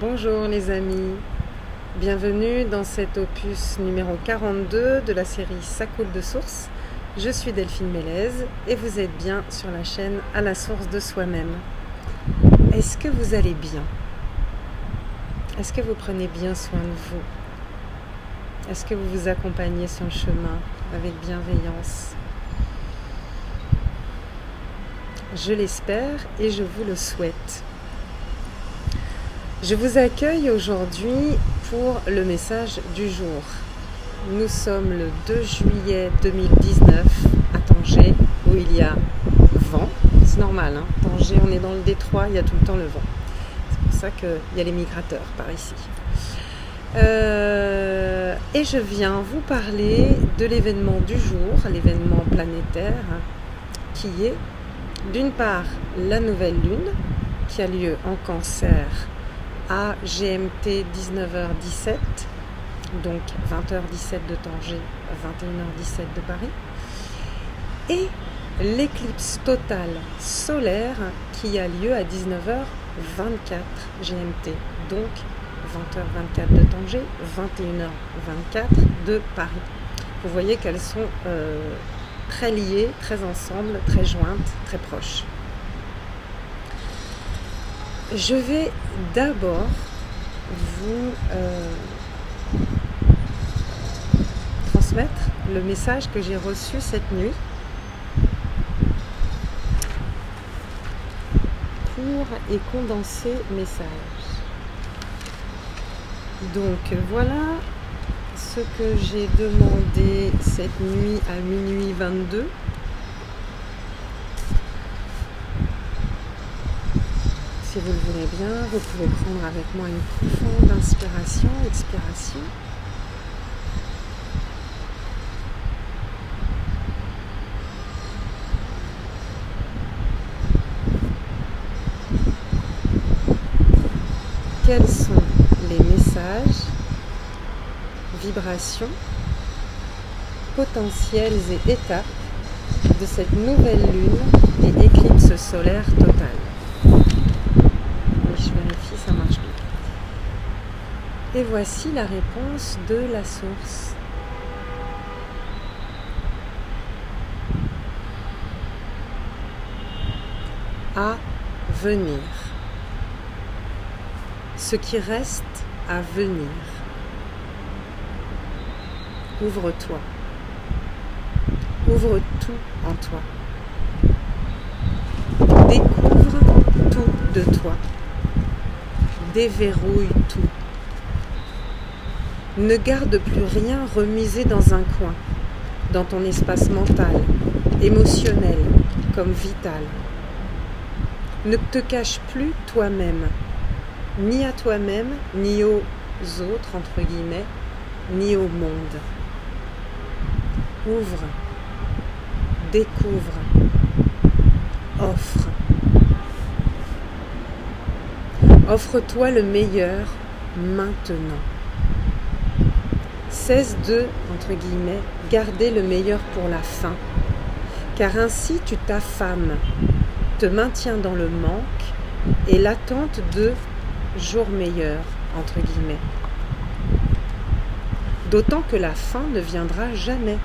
Bonjour les amis, bienvenue dans cet opus numéro 42 de la série Ça coule de source. Je suis Delphine Mélez et vous êtes bien sur la chaîne À la source de soi-même. Est-ce que vous allez bien? Est-ce que vous prenez bien soin de vous? Est-ce que vous vous accompagnez sur le chemin avec bienveillance? Je l'espère et je vous le souhaite. Je vous accueille aujourd'hui pour le message du jour. Nous sommes le 2 juillet 2019 à Tanger, où il y a vent. C'est normal, hein. Tanger, on est dans le détroit, il y a tout le temps le vent. C'est pour ça qu'il y a les migrateurs par ici. Et je viens vous parler de l'événement du jour, l'événement planétaire, qui est d'une part la nouvelle lune, qui a lieu en Cancer, à GMT 19h17, donc 20h17 de Tanger, 21h17 de Paris, et l'éclipse totale solaire qui a lieu à 19h24 GMT, donc 20h24 de Tanger, 21h24 de Paris. Vous voyez qu'elles sont très liées, très ensemble, très jointes, très proches. Je vais d'abord vous transmettre le message que j'ai reçu cette nuit, court et condensé message. Donc voilà ce que j'ai demandé cette nuit à minuit 22. Si vous le voulez bien, vous pouvez prendre avec moi une profonde inspiration, expiration. Quels sont les messages, vibrations, potentiels et étapes de cette nouvelle lune et éclipse solaire totale? Je vérifie, ça marche bien. Et voici la réponse de la source. À venir. Ce qui reste à venir. Ouvre-toi. Ouvre tout en toi. Découvre tout de toi. Déverrouille tout. Ne garde plus rien remisé dans un coin, dans ton espace mental, émotionnel, comme vital. Ne te cache plus toi-même, ni à toi-même, ni aux autres, entre guillemets, ni au monde. Ouvre, découvre, offre. Offre-toi le meilleur maintenant. Cesse de, entre guillemets, garder le meilleur pour la fin, car ainsi tu t'affames, te maintiens dans le manque et l'attente de jours meilleurs, entre guillemets. D'autant que la fin ne viendra jamais,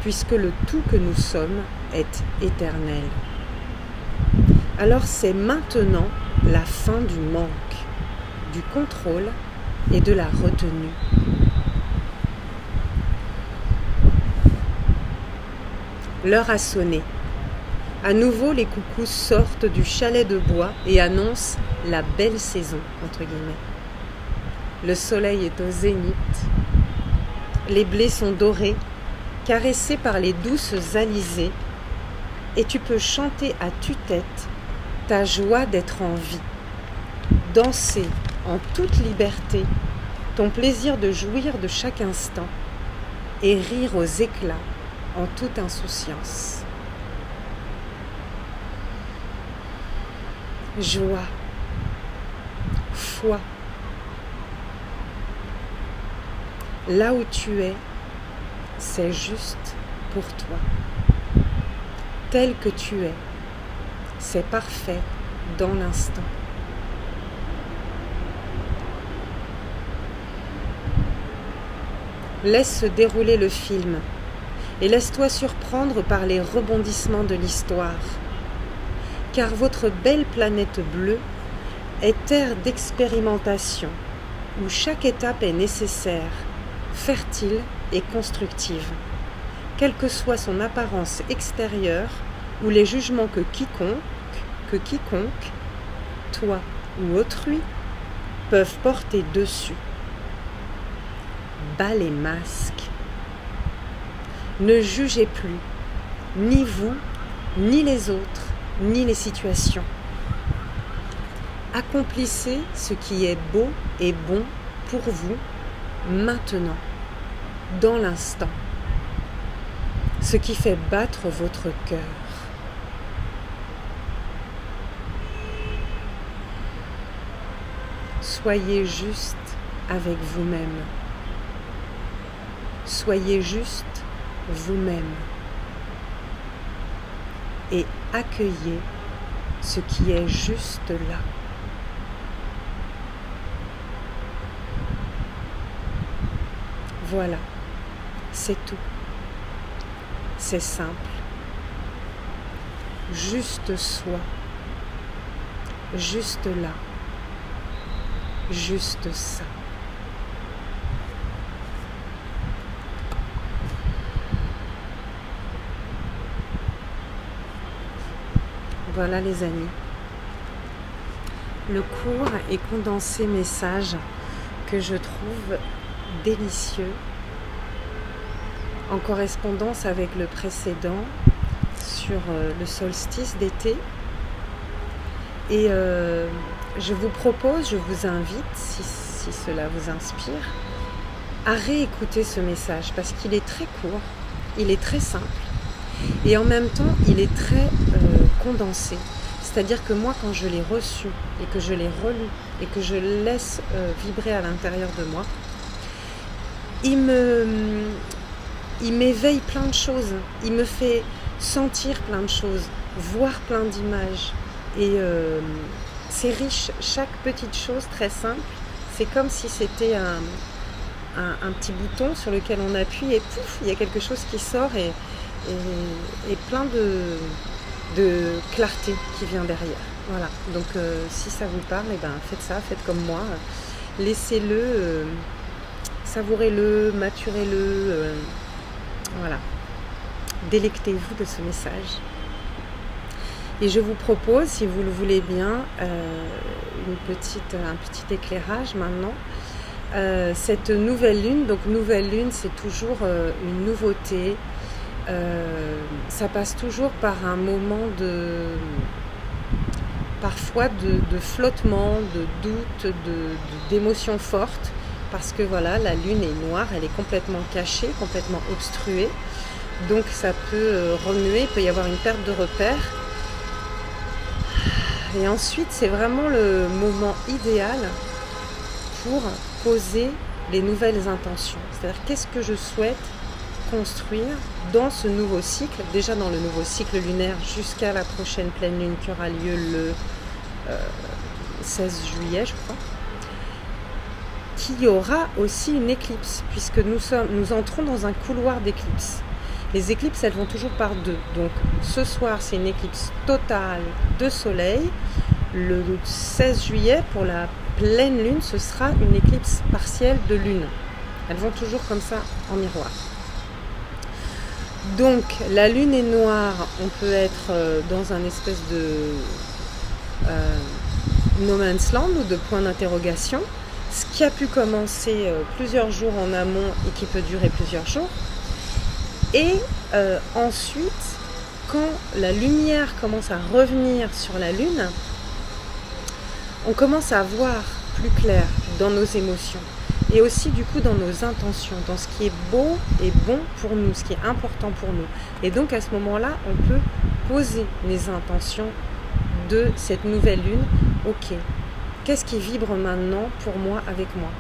puisque le tout que nous sommes est éternel. Alors c'est maintenant la fin du manque, du contrôle et de la retenue. L'heure a sonné. À nouveau, les coucous sortent du chalet de bois et annoncent la belle saison, entre guillemets. Le soleil est au zénith. Les blés sont dorés, caressés par les douces alizées, et tu peux chanter à tue-tête ta joie d'être en vie, danser en toute liberté, ton plaisir de jouir de chaque instant et rire aux éclats en toute insouciance. Joie, foi. Là où tu es, c'est juste pour toi. Tel que tu es, c'est parfait dans l'instant. Laisse se dérouler le film et laisse-toi surprendre par les rebondissements de l'histoire. Car votre belle planète bleue est terre d'expérimentation, où chaque étape est nécessaire, fertile et constructive, quelle que soit son apparence extérieure ou les jugements que quiconque, toi ou autrui, peuvent porter dessus. Bas les masques. Ne jugez plus, ni vous, ni les autres, ni les situations. Accomplissez ce qui est beau et bon pour vous maintenant, dans l'instant, ce qui fait battre votre cœur. Soyez juste avec vous-même. Soyez juste vous-même et accueillez ce qui est juste là. Voilà, c'est tout. C'est simple. Juste soi. Juste là. Juste ça. Voilà les amis. Le court et condensé message que je trouve délicieux, en correspondance avec le précédent sur le solstice d'été. Et je vous propose, je vous invite, si cela vous inspire, à réécouter ce message parce qu'il est très court, il est très simple et en même temps il est très condensé. C'est-à-dire que moi, quand je l'ai reçu et que je l'ai relu et que je le laisse vibrer à l'intérieur de moi, il m'éveille plein de choses, il me fait sentir plein de choses, voir plein d'images. Et c'est riche, chaque petite chose très simple, c'est comme si c'était un petit bouton sur lequel on appuie et pouf, il y a quelque chose qui sort et plein de clarté qui vient derrière. Voilà, donc si ça vous parle, eh ben, faites ça, faites comme moi, laissez-le, savourez-le, maturez-le, voilà, délectez-vous de ce message. Et je vous propose, si vous le voulez bien, un petit éclairage maintenant. Cette nouvelle lune, donc nouvelle lune, c'est toujours une nouveauté. Ça passe toujours par un moment parfois de flottement, de doute, d'émotions fortes, parce que voilà, la lune est noire, elle est complètement cachée, complètement obstruée. Donc ça peut remuer, il peut y avoir une perte de repère. Et ensuite, c'est vraiment le moment idéal pour poser les nouvelles intentions. C'est-à-dire, qu'est-ce que je souhaite construire dans ce nouveau cycle, déjà dans le nouveau cycle lunaire jusqu'à la prochaine pleine lune qui aura lieu le 16 juillet, je crois, qui aura aussi une éclipse, puisque nous entrons dans un couloir d'éclipse. Les éclipses, elles vont toujours par deux. Donc ce soir, c'est une éclipse totale de soleil. Le 16 juillet, pour la pleine lune, ce sera une éclipse partielle de lune. Elles vont toujours comme ça en miroir. Donc la lune est noire, on peut être dans un espèce de no man's land ou de point d'interrogation, ce qui a pu commencer plusieurs jours en amont et qui peut durer plusieurs jours. Et ensuite, quand la lumière commence à revenir sur la lune, on commence à voir plus clair dans nos émotions et aussi du coup dans nos intentions, dans ce qui est beau et bon pour nous, ce qui est important pour nous. Et donc à ce moment-là, on peut poser les intentions de cette nouvelle lune. Ok, qu'est-ce qui vibre maintenant pour moi, avec moi ?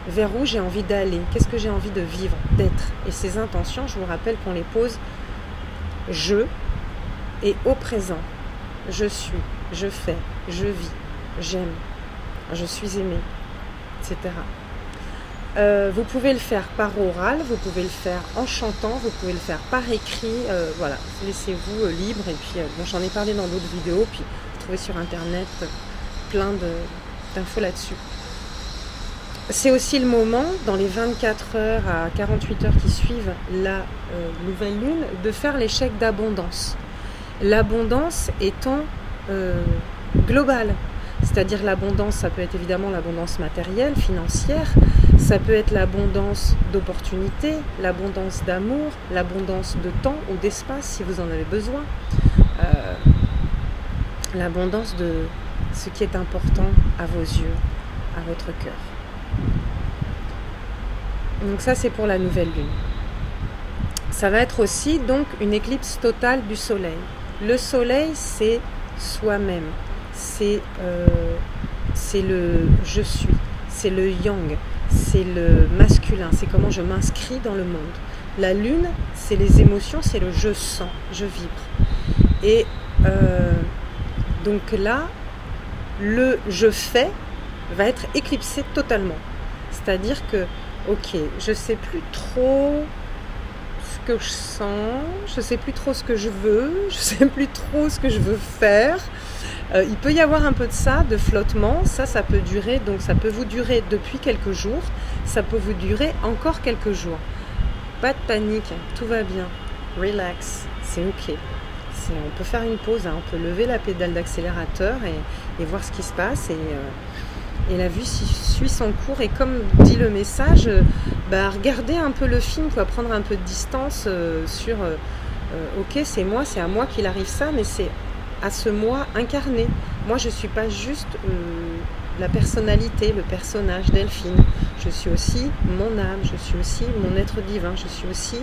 Vers où j'ai envie d'aller, qu'est-ce que j'ai envie de vivre, d'être. Et ces intentions, je vous rappelle qu'on les pose je et au présent. Je suis, je fais, je vis, j'aime, je suis aimée, etc. Vous pouvez le faire par oral, vous pouvez le faire en chantant, vous pouvez le faire par écrit, voilà, laissez-vous libre. Et puis, bon, j'en ai parlé dans d'autres vidéos, puis vous trouvez sur internet plein d'infos là-dessus. C'est aussi le moment, dans les 24 heures à 48 heures qui suivent la nouvelle lune, de faire les chèques d'abondance. L'abondance étant globale. C'est-à-dire l'abondance, ça peut être évidemment l'abondance matérielle, financière, ça peut être l'abondance d'opportunités, l'abondance d'amour, l'abondance de temps ou d'espace si vous en avez besoin, l'abondance de ce qui est important à vos yeux, à votre cœur. Donc ça, c'est pour la nouvelle lune. Ça va être aussi donc une éclipse totale du soleil. Le soleil, c'est soi-même. C'est le je suis, c'est le yang, c'est le masculin, c'est comment je m'inscris dans le monde. La lune, c'est les émotions, c'est le je sens, je vibre. Et donc là, le je fais va être éclipsé totalement. C'est-à-dire que, ok, je ne sais plus trop ce que je sens, je ne sais plus trop ce que je veux, je ne sais plus trop ce que je veux faire. Il peut y avoir un peu de ça, de flottement, ça peut durer, donc ça peut vous durer depuis quelques jours, ça peut vous durer encore quelques jours. Pas de panique, tout va bien, relax, c'est ok. On peut faire une pause, on peut lever la pédale d'accélérateur et voir ce qui se passe et la vie suit son cours. Et comme dit le message, regardez un peu le film, prendre un peu de distance sur ok, c'est à moi qu'il arrive ça, mais c'est à ce moi incarné. Moi, je ne suis pas juste la personnalité, le personnage Delphine. Je suis aussi mon âme, je suis aussi mon être divin, je suis aussi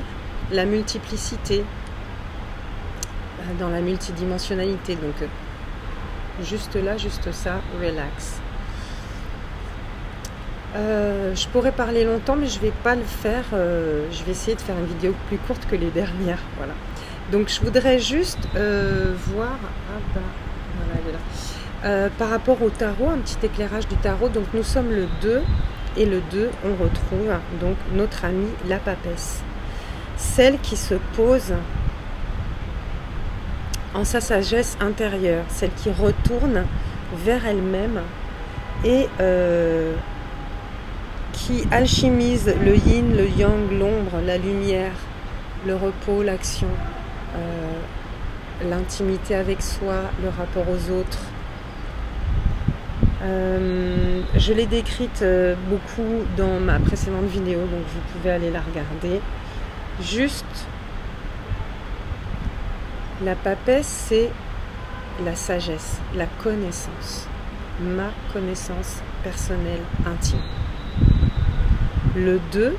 la multiplicité dans la multidimensionnalité. Donc, juste là, juste ça, relax. Je pourrais parler longtemps, mais je ne vais pas le faire. Je vais essayer de faire une vidéo plus courte que les dernières. Voilà. Donc je voudrais juste voir, voilà, elle est là. Par rapport au tarot, un petit éclairage du tarot. Donc nous sommes le 2, et le 2, on retrouve donc notre amie la papesse. Celle qui se pose en sa sagesse intérieure, celle qui retourne vers elle-même et qui alchimise le yin, le yang, l'ombre, la lumière, le repos, l'action, l'intimité avec soi, le rapport aux autres. Je l'ai décrite beaucoup dans ma précédente vidéo, donc vous pouvez aller la regarder. Juste, la papesse, c'est la sagesse, la connaissance, ma connaissance personnelle intime. Le 2,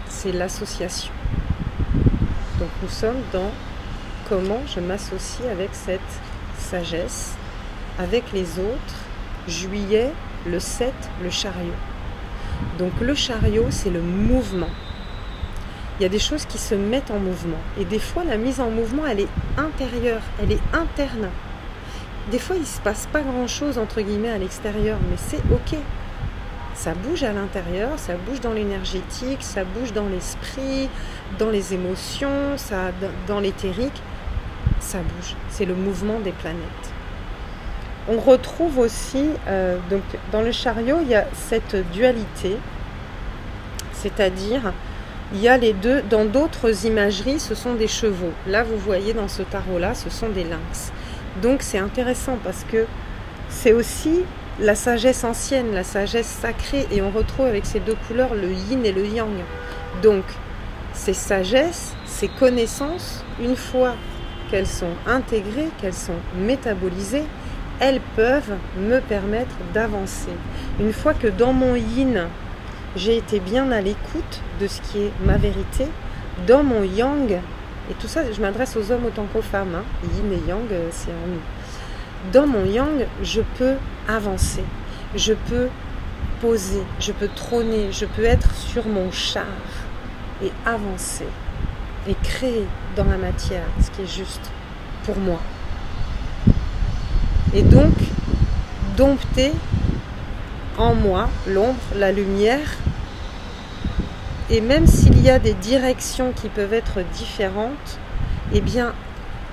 c'est l'association. Donc nous sommes dans comment je m'associe avec cette sagesse, avec les autres. Juillet, le 7, le chariot. Donc le chariot, c'est le mouvement. Il y a des choses qui se mettent en mouvement. Et des fois, la mise en mouvement, elle est intérieure, elle est interne. Des fois, il ne se passe pas grand-chose, entre guillemets, à l'extérieur, mais c'est ok. Ça bouge à l'intérieur, ça bouge dans l'énergétique, ça bouge dans l'esprit, dans les émotions, dans l'éthérique. Ça bouge. C'est le mouvement des planètes. On retrouve aussi, donc dans le chariot, il y a cette dualité, c'est-à-dire, il y a les deux, dans d'autres imageries, ce sont des chevaux. Là, vous voyez dans ce tarot-là, ce sont des lynx. Donc, c'est intéressant parce que c'est aussi la sagesse ancienne, la sagesse sacrée, et on retrouve avec ces deux couleurs le yin et le yang. Donc, ces sagesses, ces connaissances, une fois qu'elles sont intégrées, qu'elles sont métabolisées, elles peuvent me permettre d'avancer. Une fois que dans mon yin, j'ai été bien à l'écoute de ce qui est ma vérité, dans mon yang, et tout ça, je m'adresse aux hommes autant qu'aux femmes, yin et yang, c'est en nous. Dans mon yang, je peux avancer, je peux poser, je peux trôner, je peux être sur mon char et avancer et créer dans la matière ce qui est juste pour moi. Et donc, dompter en moi l'ombre, la lumière, Et même s'il y a des directions qui peuvent être différentes, eh bien,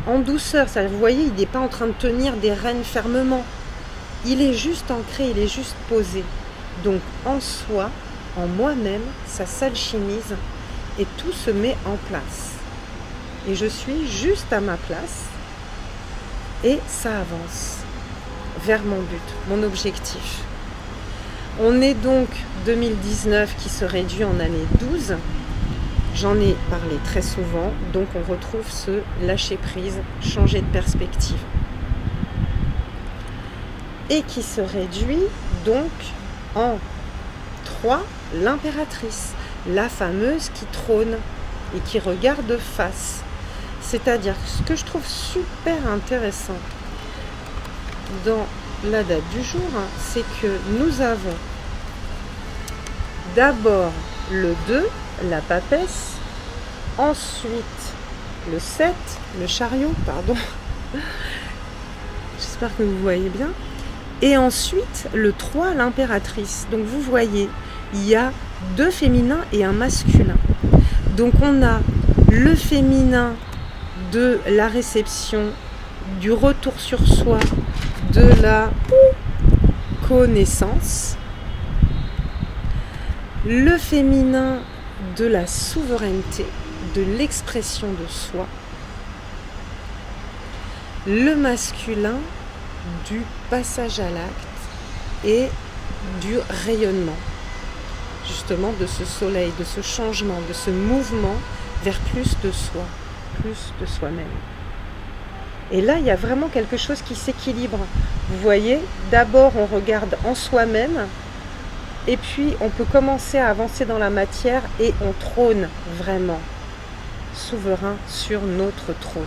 en douceur, ça, vous voyez, il n'est pas en train de tenir des rênes fermement. Il est juste ancré, il est juste posé. Donc, en soi, en moi-même, ça s'alchimise et tout se met en place. Et je suis juste à ma place et ça avance vers mon but, mon objectif. On est donc 2019 qui se réduit en année 12. J'en ai parlé très souvent, donc on retrouve ce lâcher prise, changer de perspective. Et qui se réduit donc en 3, l'impératrice, la fameuse qui trône et qui regarde face. C'est-à-dire, ce que je trouve super intéressant dans la date du jour, c'est que nous avons d'abord le 2, la papesse, ensuite le 7, le chariot, pardon, j'espère que vous voyez bien, et ensuite le 3, l'impératrice. Donc vous voyez, il y a 2 féminins et un masculin. Donc on a le féminin de la réception, du retour sur soi, de la connaissance, le féminin de la souveraineté, de l'expression de soi, le masculin du passage à l'acte et du rayonnement, justement de ce soleil, de ce changement, de ce mouvement vers plus de soi, plus de soi-même. Et là, il y a vraiment quelque chose qui s'équilibre. Vous voyez, d'abord on regarde en soi-même, et puis on peut commencer à avancer dans la matière et on trône vraiment souverain sur notre trône.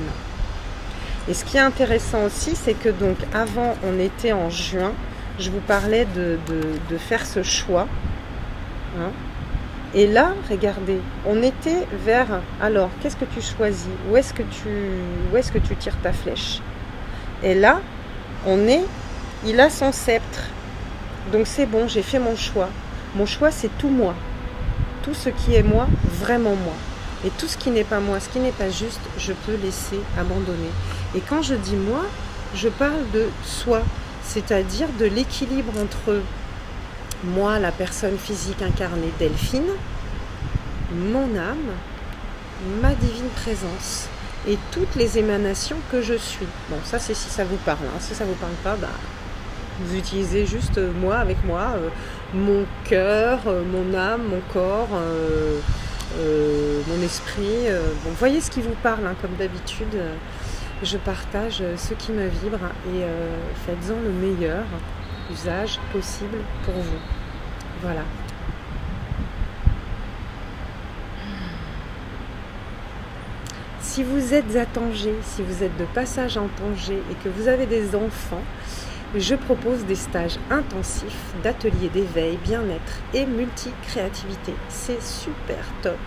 Et ce qui est intéressant aussi, c'est que donc avant on était en juin, je vous parlais de faire ce choix. Et là, regardez, on était vers, alors qu'est-ce que tu choisis? Où est-ce que tu tires ta flèche? Et là, il a son sceptre. Donc c'est bon, j'ai fait mon choix. Mon choix, c'est tout moi. Tout ce qui est moi, vraiment moi. Et tout ce qui n'est pas moi, ce qui n'est pas juste, je peux laisser abandonner. Et quand je dis moi, je parle de soi, c'est-à-dire de l'équilibre entre moi, la personne physique incarnée Delphine, mon âme, ma divine présence et toutes les émanations que je suis. Bon, ça c'est si ça vous parle. Si ça ne vous parle pas, vous utilisez juste moi avec moi, mon cœur, mon âme, mon corps, mon esprit. Bon, voyez ce qui vous parle, comme d'habitude. Je partage ce qui me vibre et faites-en le meilleur usage possible pour vous. Voilà. Si vous êtes à Tanger, si vous êtes de passage en Tanger et que vous avez des enfants, je propose des stages intensifs d'ateliers d'éveil, bien-être et multi-créativité. C'est super top.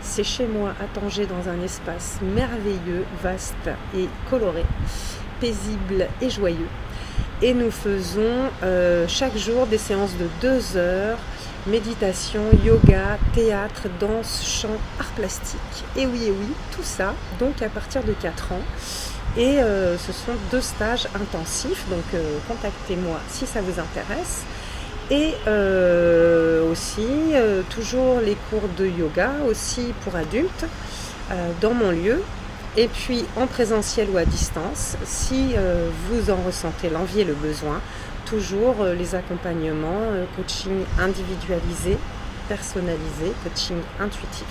C'est chez moi à Tanger dans un espace merveilleux, vaste et coloré, paisible et joyeux. Et nous faisons chaque jour des séances de 2 heures, méditation, yoga, théâtre, danse, chant, art plastique. Et oui, tout ça, donc à partir de 4 ans. Et ce sont 2 stages intensifs, donc contactez-moi si ça vous intéresse. Et aussi, toujours les cours de yoga, aussi pour adultes, dans mon lieu. Et puis en présentiel ou à distance, si vous en ressentez l'envie et le besoin, toujours les accompagnements, coaching individualisé, personnalisé, coaching intuitif.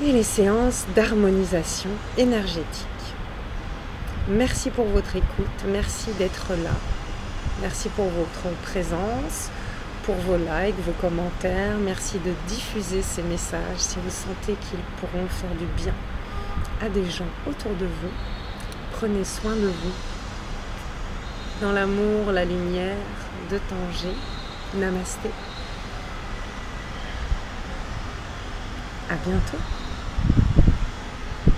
Et les séances d'harmonisation énergétique. Merci pour votre écoute, merci d'être là, merci pour votre présence, pour vos likes, vos commentaires, merci de diffuser ces messages si vous sentez qu'ils pourront faire du bien à des gens autour de vous. Prenez soin de vous. Dans l'amour, la lumière de Tanger. Namasté. À bientôt.